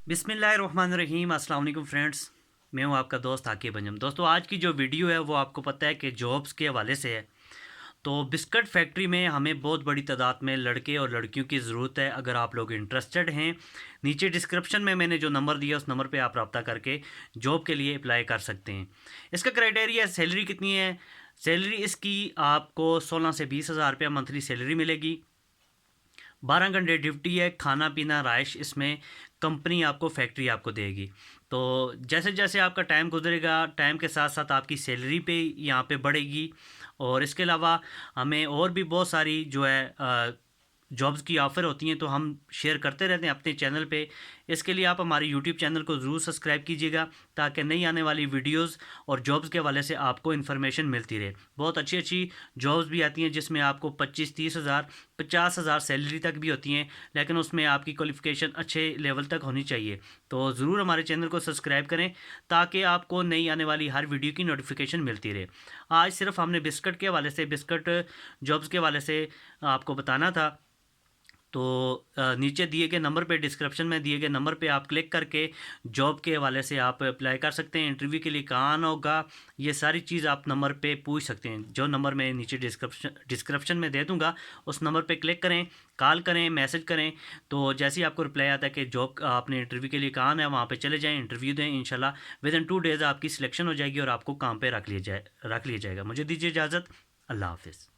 बिस्मिल्लाहिर्रहमानिर्रहीम। अस्सलाम वालेकुम फ्रेंड्स। मैं हूं आपका दोस्त आकिब अंजम। दोस्तों, आज की जो वीडियो है वो आपको पता है कि जॉब्स के हवाले से है। तो बिस्किट फैक्ट्री में हमें बहुत बड़ी तादाद में लड़के और लड़कियों की ज़रूरत है। अगर आप लोग इंटरेस्टेड हैं, नीचे डिस्क्रिप्शन में मैंने जो नंबर दिया उस नंबर पे आप रब्ता करके जॉब के लिए अप्लाई कर सकते हैं। इसका क्राइटेरिया सैलरी कितनी है। सैलरी इसकी आपको 16 से 20 हज़ार रुपया मंथली सैलरी मिलेगी। 12 घंटे ड्यूटी है, खाना पीना राइश इसमें कंपनी आपको फैक्ट्री आपको देगी। तो जैसे जैसे आपका टाइम गुजरेगा, टाइम के साथ साथ आपकी सैलरी पे यहाँ पे बढ़ेगी। और इसके अलावा हमें और भी बहुत सारी जो है जॉब्स की ऑफ़र होती हैं, तो हम शेयर करते रहते हैं अपने चैनल पे। इसके लिए आप हमारे यूट्यूब चैनल को ज़रूर सब्सक्राइब कीजिएगा, ताकि नई आने वाली वीडियोस और जॉब्स के हवाले से आपको इन्फॉर्मेशन मिलती रहे। बहुत अच्छी अच्छी जॉब्स भी आती हैं जिसमें आपको 25-30 हज़ार 50 हज़ार सैलरी तक भी होती हैं, लेकिन उसमें आपकी क्वालिफ़िकेशन अच्छे लेवल तक होनी चाहिए। तो ज़रूर हमारे चैनल को सब्सक्राइब करें, ताकि आपको नई आने वाली हर वीडियो की नोटिफिकेशन मिलती रहे। आज सिर्फ हमने बिस्किट के हवाले से, बिस्किट जॉब्स के हवाले से आपको बताना था। तो नीचे दिए गए नंबर पे, डिस्क्रिप्शन में दिए गए नंबर पे आप क्लिक करके जॉब के हवाले से आप अप्लाई कर सकते हैं। इंटरव्यू के लिए कहाँ आना होगा, ये सारी चीज़ आप नंबर पे पूछ सकते हैं। जो नंबर मैं नीचे डिस्क्रिप्शन में दे दूँगा, उस नंबर पे क्लिक करें, कॉल करें, मैसेज करें। तो जैसे ही आपको रिप्लाई आता है कि जॉब आपने इंटरव्यू के लिए कहाँ आना है, वहाँ पे चले जाएँ, इंटरव्यू दें। इंशाल्लाह विदिन 2 डेज़ आपकी सिलेक्शन हो जाएगी और आपको काम पे रख लिया जाएगा। मुझे दीजिए इजाज़त। अल्लाह हाफ़िज़।